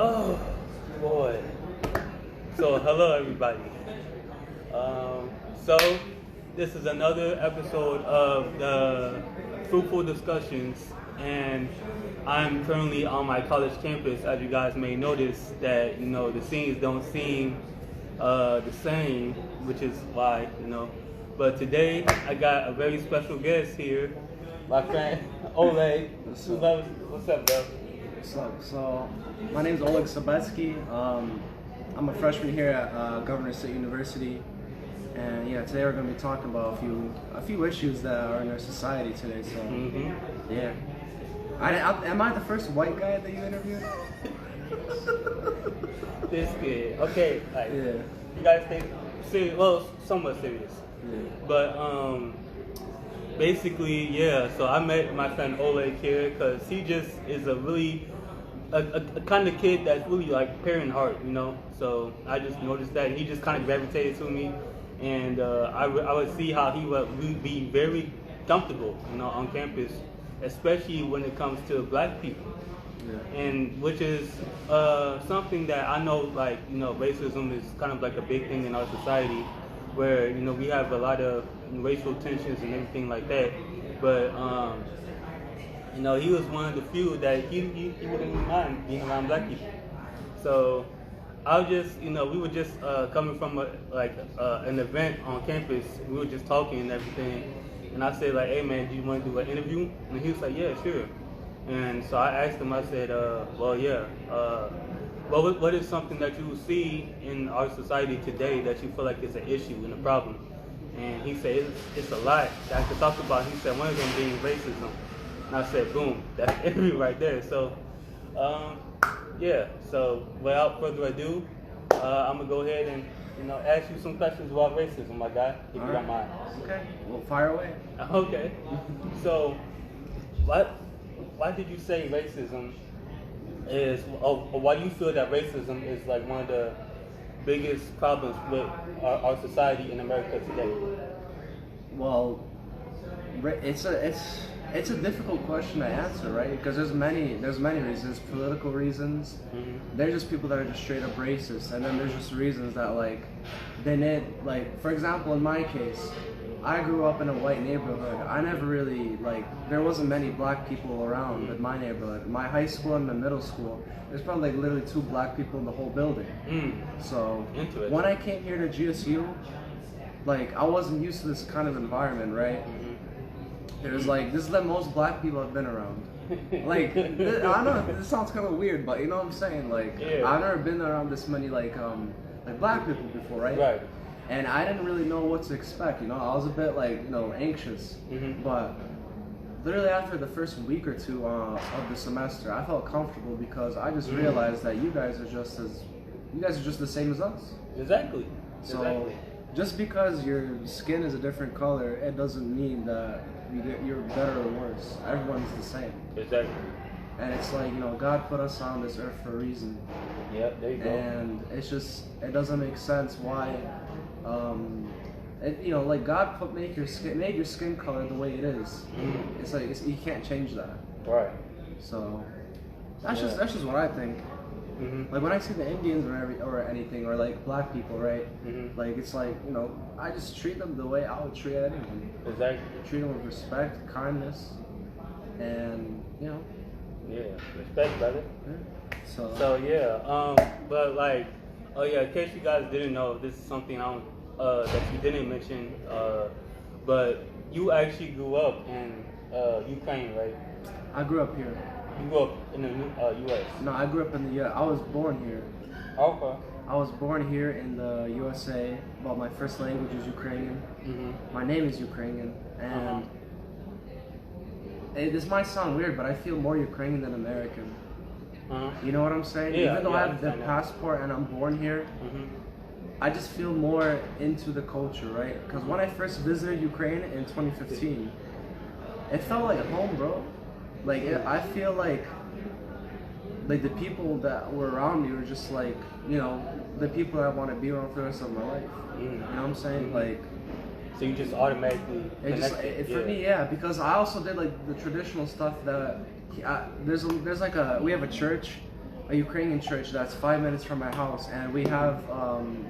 Oh boy. So hello everybody. So this is another episode of the Fruitful Discussions, and I'm currently on my college campus. As you guys may notice, that the scenes don't seem the same, which is why. But today I got a very special guest here, my friend Oleg. What's up, bro? So my name is Oleg Sabetsky. I'm a freshman here at Governor State University, and yeah, today we're going to be talking about a few issues that are in our society today. So yeah, am I the first white guy that you interviewed? This kid. Okay, like, Yeah. you guys take serious, well, somewhat serious. Yeah. But basically, yeah. So I met my friend Oleg here because he just is a really a kind of kid that's really like parent heart, So I just noticed that he just kind of gravitated to me, and I would see how he would be very comfortable, on campus, especially when it comes to black people. Yeah. And which is something that I know, like, racism is kind of like a big thing in our society, where we have a lot of racial tensions and everything like that. But he was one of the few that he wouldn't mind being around black people. So I was just, we were just coming from an event on campus. We were just talking and everything, and I said, like, hey man, do you want to do an interview? And he was like, yeah, sure. And so I asked him, I said, well, yeah, what is something that you see in our society today that you feel like is an issue and a problem? And he said, it's a lot that I could talk about. He said, one of them being racism. And I said, boom, that's every right there. So, yeah, so without further ado, I'm going to go ahead and, ask you some questions about racism, my guy, if you don't mind. Okay, well, fire away. Okay. So, why did you say racism is, or why do you feel that racism is like one of the biggest problems with our society in America today? Well, it's a difficult question to answer, right? Because there's many reasons. Political reasons. Mm-hmm. There's just people that are just straight up racist, and then there's just reasons that they need, for example, in my case, I grew up in a white neighborhood. I never really, there wasn't many black people around in my neighborhood. My high school and my middle school, there's probably literally 2 black people in the whole building. So when I came here to GSU, I wasn't used to this kind of environment, right? It was this is the most black people I've been around. I know this sounds kind of weird, but you know what I'm saying? Yeah. I've never been around this many black people before, right? Right. And I didn't really know what to expect, I was a bit anxious. But literally after the first week or two of the semester, I felt comfortable because I just realized that you guys are just the same as us. Exactly. So just because your skin is a different color, it doesn't mean that you're better or worse. Everyone's the same. Exactly. And it's God put us on this earth for a reason. Yep, there you go. And it doesn't make sense why. God made your skin color the way it is. It's you can't change that. Right. So that's just what I think. When I see the Indians or anything, or black people, right? It's I just treat them the way I would treat anyone. Exactly. Treat them with respect, kindness, and Yeah, respect, brother. Yeah. So yeah, but in case you guys didn't know, this is something that you didn't mention, but you actually grew up in Ukraine, right? I grew up here. You grew up in the U.S.? No, I grew up in the U.S. I was born here. Okay. I was born here in the USA, but my first language is Ukrainian. My name is Ukrainian, and this might sound weird, but I feel more Ukrainian than American. You know what I'm saying? Yeah, even though I have the passport and I'm born here, I just feel more into the culture, right? Because when I first visited Ukraine in 2015, it felt like home, bro. I feel like the people that were around me were just the people I want to be around for the rest of my life. You know what I'm saying? So you just automatically for me, yeah, because I also did the traditional stuff that we have a church a Ukrainian church that's 5 minutes from my house, and we have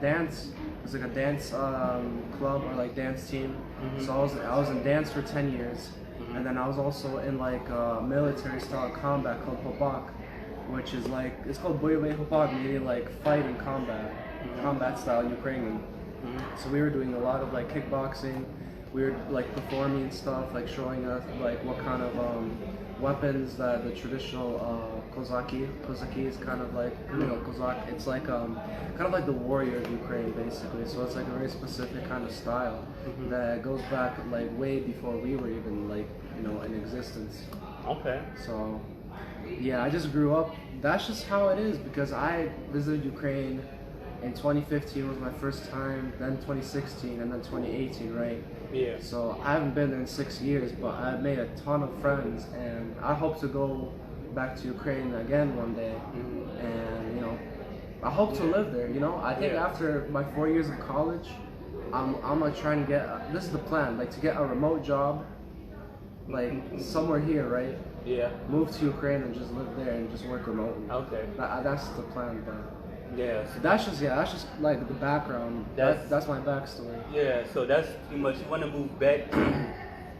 dance. It's like a dance club or like dance team. So I was in dance for 10 years, and then I was also in like military style combat called Hopok, which is like, it's called Boyovey Hopok, meaning like fight in combat, combat style Ukrainian. So we were doing a lot of like kickboxing. We were like performing and stuff, like showing us like what kind of weapons that the traditional Kozaki is kind of like, you know, Kozak. It's like kind of like the warrior of Ukraine basically. So it's like a very specific kind of style that goes back like way before we were even like, you know, in existence. Okay. So yeah, I just grew up. That's just how it is, because I visited Ukraine in 2015 was my first time, then 2016, and then 2018, right? Yeah. So I haven't been there in 6 years, but I've made a ton of friends, and I hope to go back to Ukraine again one day. And you know, I hope to live there. You know, I think after my 4 years of college, I'm gonna try and get. This is the plan, like to get a remote job, like somewhere here, right? Yeah. Move to Ukraine and just live there and just work remotely. Okay. That's the plan, but. Yeah. So that's just like the background. That's my backstory. Yeah. So that's pretty much, you want to move back to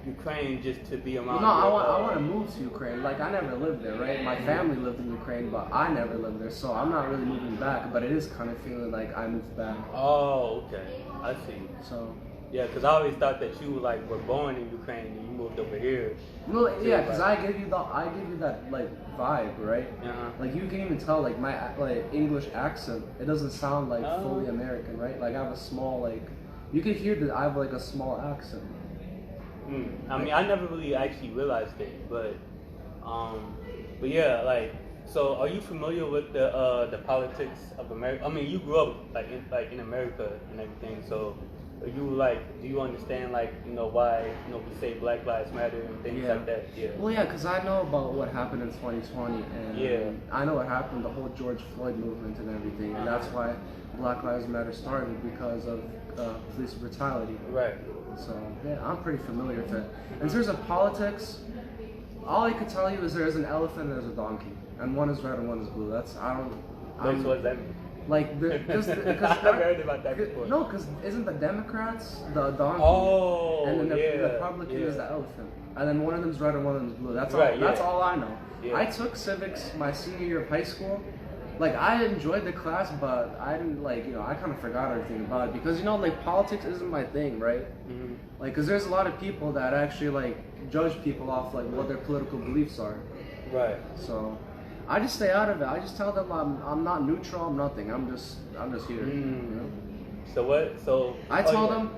Ukraine just to be around. No, I want to move to Ukraine. Like I never lived there, right? My family lived in Ukraine, but I never lived there, so I'm not really moving back. But it is kind of feeling like I moved back. Oh, okay. I see. So. Yeah, because I always thought that you like were born in Ukraine and you moved over here. No, yeah, because I give you that like vibe, right? Like you can even tell like my like English accent. It doesn't sound like fully American, right? Like I have a small like, you can hear that I have like a small accent. I mean, I never really actually realized it, but yeah, like, so are you familiar with the politics of America? I mean, you grew up in America and everything, so. Are you like, do you understand like, you know, why, you know, we say Black Lives Matter and things like that? Yeah. Well, yeah, because I know about what happened in 2020, and I know what happened, the whole George Floyd movement and everything, and that's why Black Lives Matter started, because of police brutality. Right. So yeah, I'm pretty familiar with it. In terms of politics, all I could tell you is there's an elephant and there's a donkey, and one is red and one is blue. That's What does that mean? Like, because I've heard about that before. No, because isn't the Democrats the donkey? Oh, and then the yeah, Republican is the elephant, and then one of them's red and one of them's blue. That's right, all. That's all I know. Yeah. I took civics my senior year of high school. Like I enjoyed the class, but I didn't like, you know, I kind of forgot everything about it, because you know, like politics isn't my thing, right? Like, because there's a lot of people that actually like judge people off like what their political beliefs are. Right. So. I just stay out of it. I just tell them I'm not neutral. I'm nothing. I'm just here. You know? So what? So I tell them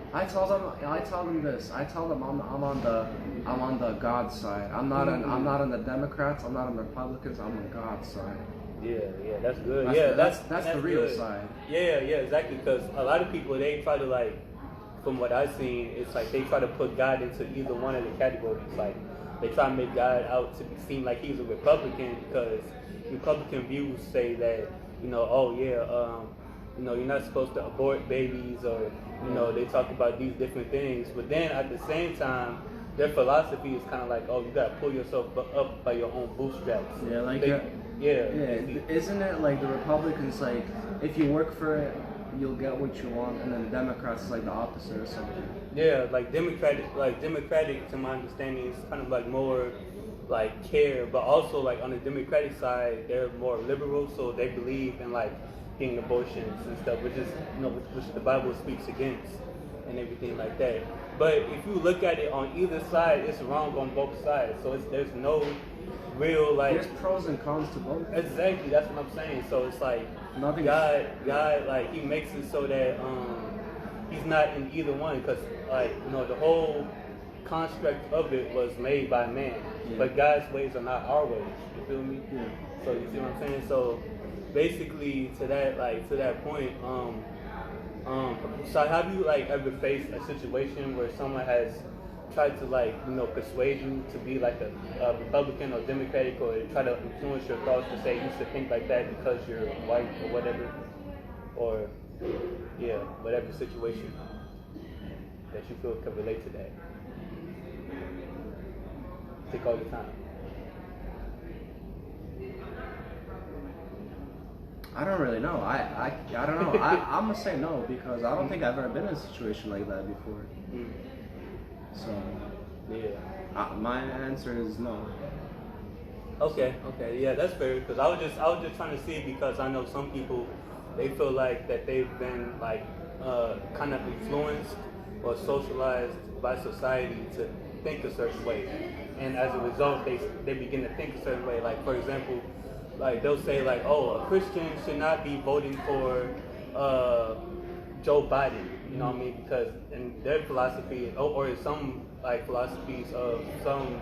this. I tell them I'm on the God side. I'm not on the Democrats. I'm not on the Republicans. I'm on God's side. Yeah, that's good. That's the real good. side. Yeah, exactly. Because a lot of people, they try to like, from what I've seen, it's like they try to put God into either one of the categories. Like they try to make God out to seem like he's a Republican, because Republican views say that, you know, you know, you're not supposed to abort babies, or, you know, they talk about these different things. But then at the same time, their philosophy is kind of like, oh, you got to pull yourself up by your own bootstraps. Yeah, like, isn't it like the Republicans, like, if you work for it, you'll get what you want, and then the Democrats is like the opposite or something. Yeah, like Democratic to my understanding is kind of like more like care, but also like on the Democratic side, they're more liberal, so they believe in like getting abortions and stuff, which is, you know, which the Bible speaks against and everything like that. But if you look at it on either side, it's wrong on both sides. So there's no real like. There's pros and cons to both. Exactly, that's what I'm saying. So it's like God, like he makes it so that he's not in either one, because like, you know, the whole construct of it was made by man, but God's ways are not our ways. You feel me? Yeah. So you see what I'm saying? So basically, to that point, so have you like ever faced a situation where someone has tried to like, you know, persuade you to be like a Republican or Democratic, or try to influence your thoughts to say you should think like that because you're white or whatever, or whatever situation that you feel can relate to that? Take all your time. I don't really know. I don't know. I'm gonna say no because I don't think I've ever been in a situation like that before. Mm. So Yeah. my answer is no. Okay. Yeah, that's fair. Because I was just trying to see because I know some people they feel like that they've been like kind of influenced or socialized by society to think a certain way, and as a result, they begin to think a certain way. Like for example, like they'll say like, oh, a Christian should not be voting for Joe Biden. You know what I mean? Because in their philosophy, or in some like philosophies of some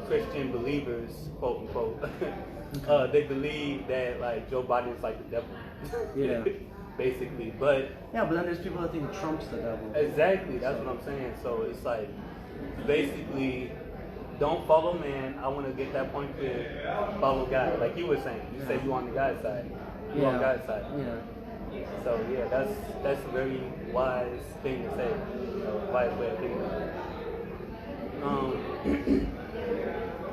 Christian believers, quote unquote, they believe that like Joe Biden is like the devil. Yeah. Basically, but yeah, but then there's people that think Trump's the devil. Exactly, that's what I'm saying. So it's like basically don't follow man. I want to get that point clear. Follow God, like you were saying. You said you on the God's side. You on God's side. Yeah. So yeah, that's a very wise thing to say. You know, wise way of thinking.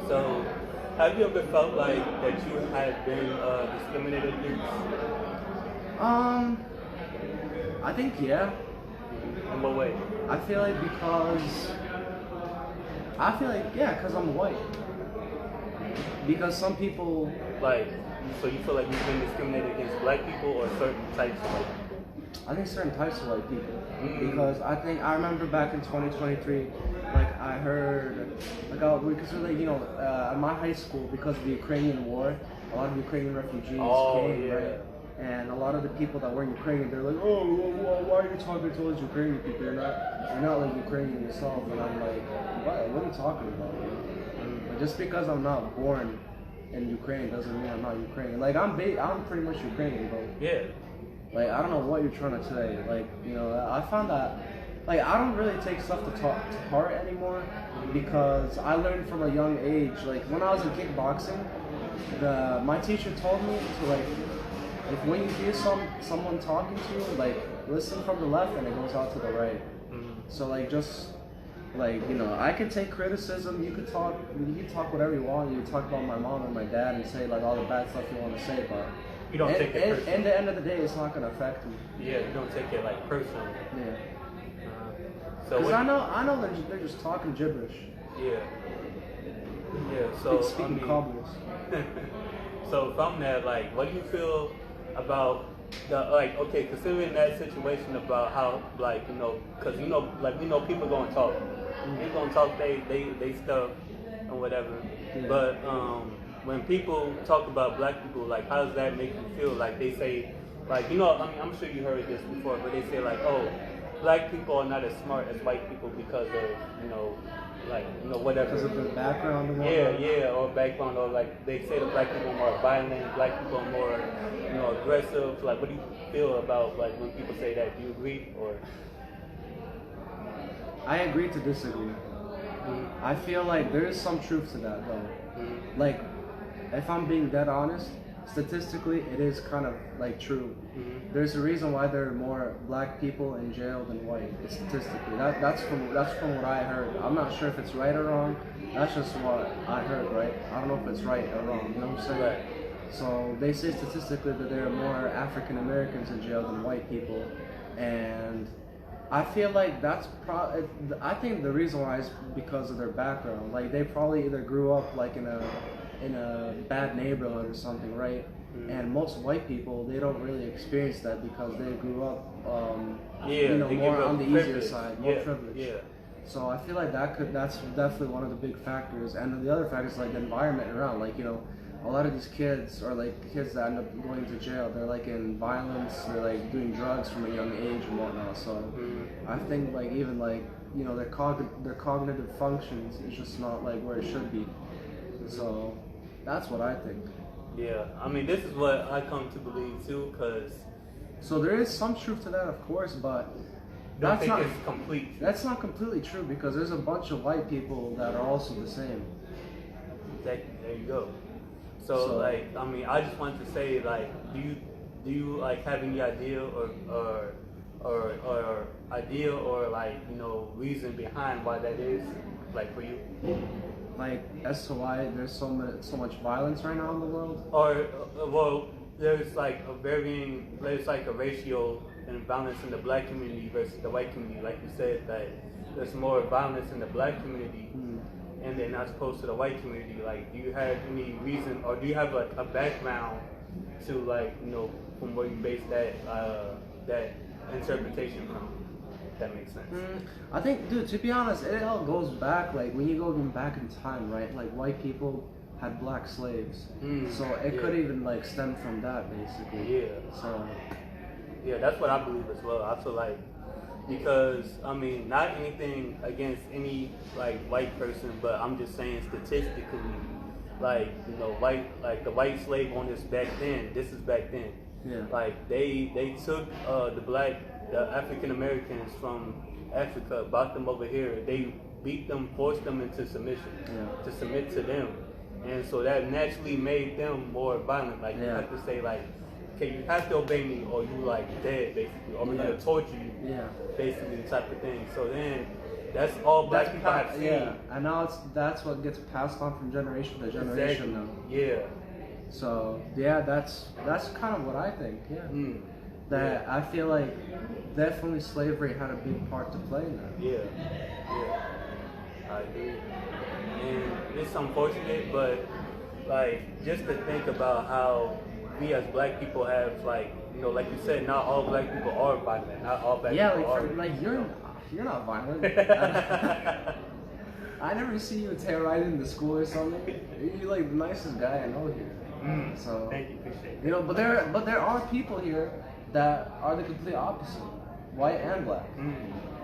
So, have you ever felt like that you had been discriminated against? I think yeah. In what way? I feel like because I'm white. Because some people Like, so you feel like you've been discriminated against black people or certain types of white people? I think certain types of white people. Mm. Because I remember back in 2023, like I heard, because like at my high school, because of the Ukrainian war, a lot of Ukrainian refugees came, yeah. right? And a lot of the people that were Ukrainian, they're like, oh, why are you talking to those Ukrainian people? You're not like Ukrainian yourself. And I'm like, what are you talking about? But just because I'm not born in Ukraine doesn't mean I'm not Ukrainian. Like I'm pretty much Ukrainian, bro. Yeah. Like I don't know what you're trying to say. Like I found that like I don't really take stuff to heart anymore because I learned from a young age. Like when I was in kickboxing, my teacher told me to like. If when you hear someone talking to you, like listen from the left and it goes out to the right. Mm-hmm. So like just like I can take criticism. You can talk whatever you want. You can talk about my mom and my dad and say like all the bad stuff you want to say, but you don't take it personally. And the end of the day, it's not gonna affect me. Yeah, you don't take it like personally. Yeah. So because I know they're just talking gibberish. Yeah. Yeah. So speaking cobbles. So from that, like, what do you feel about the considering that situation about how because we know people gonna talk, people gonna talk they stuff and whatever, but when people talk about black people, like how does that make you feel? Like they say, like I'm sure you heard this before, but they say like, oh, black people are not as smart as white people because of whatever. Because of the background or whatever? Yeah, or background, or like they say the black people are more violent, black people are more, aggressive. Like, what do you feel about like when people say that? Do you agree or? I agree to disagree. Mm-hmm. I feel like there is some truth to that though. Mm-hmm. Like, if I'm being dead honest, statistically, it is kind of like true. Mm-hmm. There's a reason why there are more black people in jail than white. It's statistically. That's from what I heard. I'm not sure if it's right or wrong. That's just what I heard, right? I don't know if it's right or wrong. You know what I'm saying? Right. So they say statistically that there are more African Americans in jail than white people, and I feel like that's I think the reason why is because of their background. Like they probably either grew up like in a bad neighborhood or something, right? Mm-hmm. And most white people, they don't really experience that because they grew up, more on the easier side, more privileged. Yeah. So I feel like that's definitely one of the big factors. And the other factor is like the environment around. Like a lot of these kids are like kids that end up going to jail. They're like in violence. They're like doing drugs from a young age and whatnot. So I think like even like their cognitive functions is just not like where it should be. So that's what I think. Yeah, I mean this is what I come to believe too, cause. So there is some truth to that, of course, but it's complete. That's not completely true because there's a bunch of white people that are also the same. Exactly. There you go. So like, I mean, I just wanted to say, like, do you like have any idea or like reason behind why that is, like for you? Like as to why there's so much violence right now in the world? Or well, there's like a ratio in violence in the black community versus the white community. Like you said, that there's more violence in the black community, and then as opposed to the white community. Like, do you have any reason, or do you have like a background to, like, from where you base that interpretation from? If that makes sense. I think, dude, to be honest, it all goes back, like, when you go even back in time, right? Like, white people had black slaves. So it could even, like, stem from that, basically. Yeah. So. Yeah, that's what I believe as well. I feel like, because, I mean, not anything against any, like, white person, but I'm just saying statistically, like, the white slave owners back then, this is back then. Yeah. Like, they took the African Americans from Africa, brought them over here. They beat them, forced them into submission, to submit to them. And so that naturally made them more violent. Like, you have to say, like, okay, you have to obey me, or you, like, dead, basically, or we're going to torture you, basically, type of thing. So then, that's all black people have seen. Yeah, and now that's what gets passed on from generation to generation now. Yeah. So, yeah, that's kind of what I think, That I feel like definitely slavery had a big part to play in that. Yeah. I agree. And it's unfortunate, but, like, just to think about how we as black people have, like, like you said, not all black people are violent. Not all black people are. Like you're not violent. I never see you terrorizing the school or something. You're like the nicest guy I know here. So thank you, appreciate it. But there are people here that are the complete opposite, white and black.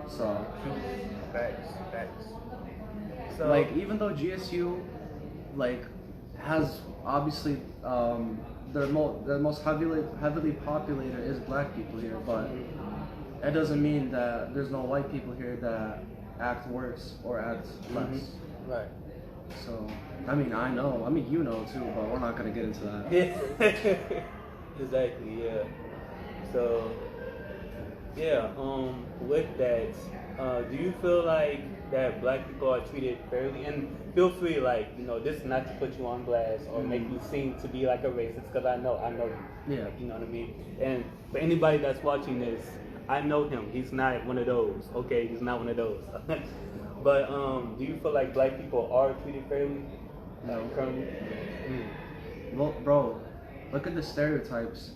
So facts. So, like, even though GSU, like, has obviously the most heavily populated is black people here, but that doesn't mean that there's no white people here that act worse or act less. Right. So, I mean, you know too, but we're not gonna get into that. Yeah. Exactly. Yeah. So, yeah. With that, do you feel like that black people are treated fairly? And feel free, like, this is not to put you on blast or make you seem to be like a racist, because I know you. Yeah. You know what I mean? And for anybody that's watching this, I know him. He's not one of those. Okay, he's not one of those. But do you feel like black people are treated fairly? No. Currently? Well, bro, look at the stereotypes.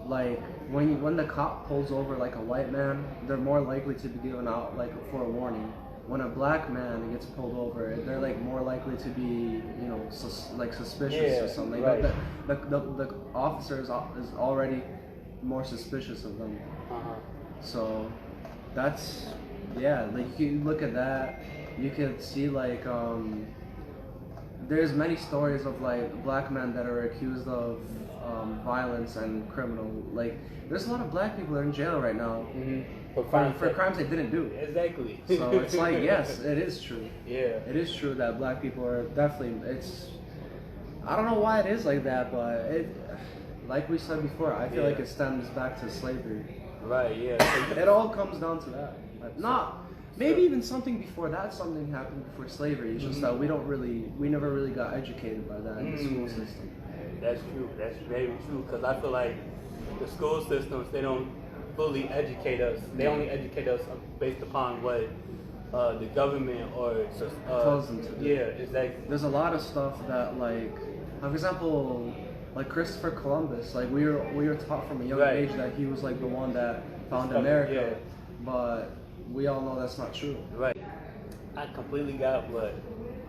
Like, when the cop pulls over, like, a white man, they're more likely to be given out, like, for a warning. When a black man gets pulled over, they're, like, more likely to be, suspicious or something. Right. The officer is already more suspicious of them. So that's, like, you look at that, you can see, like, there's many stories of, like, black men that are accused of violence and criminal. Like, there's a lot of black people that are in jail right now for crimes they didn't do. Exactly. So it's like, yes, it is true. Yeah. It is true that black people are definitely, I don't know why it is like that, but like we said before, I feel like it stems back to slavery. Right, yeah. It all comes down to that. Maybe even something before that, something happened before slavery. It's just that we never really got educated by that in the school system. That's true. That's very true. Because I feel like the school systems, they don't fully educate us. They only educate us based upon what the government or tells them to do. Yeah, exactly. There's a lot of stuff that, like, for example, like Christopher Columbus. Like, we were taught from a young age that he was, like, the one that found America, but we all know that's not true. Right. I completely got what.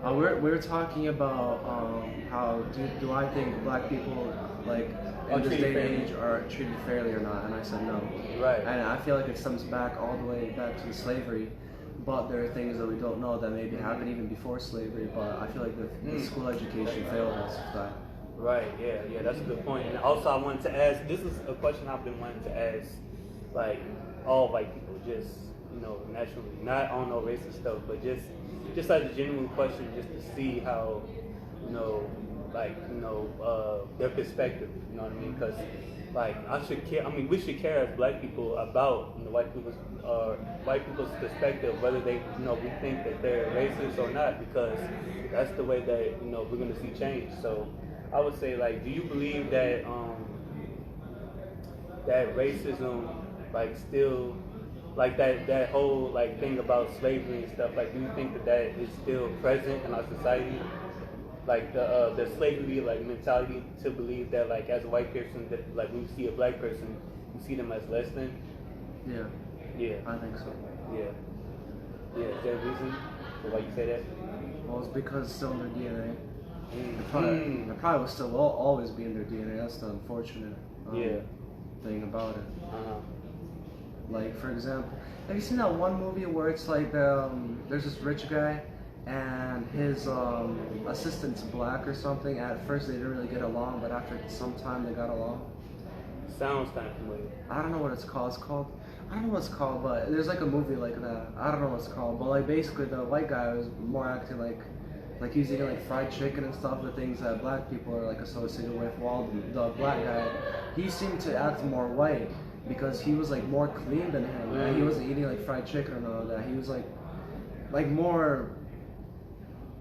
We were talking about how do I think black people, like, in this day and age are treated fairly or not, and I said no. Right. And I feel like it stems back all the way back to slavery, but there are things that we don't know that maybe happened even before slavery, but I feel like the school education failed us with that. Right, yeah, that's a good point. And also I wanted to ask, this is a question I've been wanting to ask, like, all white people, just, naturally, not on no racist stuff, but just as a genuine question, just to see how, their perspective, you know what I mean? Because, like, we should care as black people about, white people's perspective, whether they, we think that they're racist or not, because that's the way that, we're going to see change. So I would say, like, do you believe that that racism, like, still, like, that whole, like, thing about slavery and stuff, like, do you think that is still present in our society? Like, the slavery, like, mentality to believe that, like, as a white person, that, like, when you see a black person, you see them as less than? Yeah. Yeah. I think so. Yeah. Yeah, is there a reason for why you say that? Well, it's because it's still in their DNA. Mm. It probably will still always be in their DNA. That's the unfortunate thing about it. Uh-huh. Like, for example, have you seen that one movie where it's like there's this rich guy and his assistant's black or something? At first they didn't really get along, but after some time they got along. Sounds kind of familiar. I don't know what it's called. I don't know what it's called, but there's like a movie like that. I don't know what it's called, but like basically the white guy was more acting like he's eating like fried chicken and stuff, the things that black people are like associated with. While the black guy, he seemed to act more white because he was like more clean than him. And he wasn't eating like fried chicken and all that. He was like more,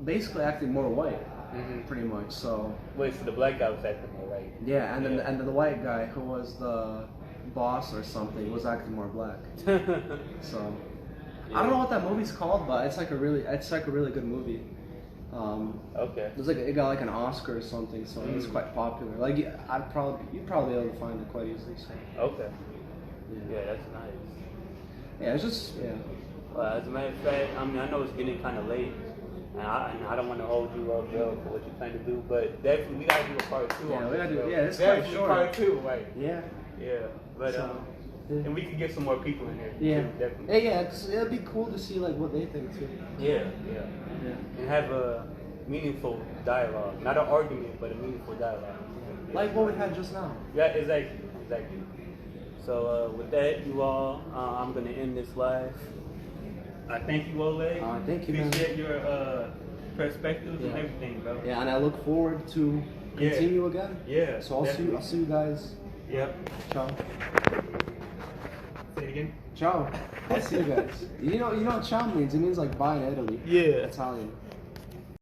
basically acting more white, pretty much. So. Wait, so the black guy was acting more white? Yeah, and then the white guy who was the boss or something was acting more black. So. Yeah. I don't know what that movie's called, but it's like a really good movie. Okay. There's like it got like an Oscar or something, so it's quite popular. Like you'd probably be able to find it quite easily. So. Okay. Yeah, that's nice. Yeah, it's just Well, as a matter of fact, I mean, I know it's getting kind of late, and I don't want to hold you up, bro, for what you plan to do, but definitely we gotta do a part 2. Yeah, we gotta do. Bro. Yeah, it's quite short. Part 2, right? Yeah. Yeah, but So, and we can get some more people in there. Yeah. Too, definitely. Yeah, it'd be cool to see like what they think too. Yeah. And have a meaningful dialogue, not an argument, but a meaningful dialogue. Like what we had just now. Yeah, exactly. So with that, you all, I'm gonna end this live. I thank you, Oleg. Thank you, man. Appreciate your perspectives and everything, bro. Yeah, and I look forward to continue again. Yeah. So I'll see you guys. Yep. Ciao. Say it again. Ciao. I'll see you guys. You know what ciao means? It means like bye in Italy. Yeah. Italian.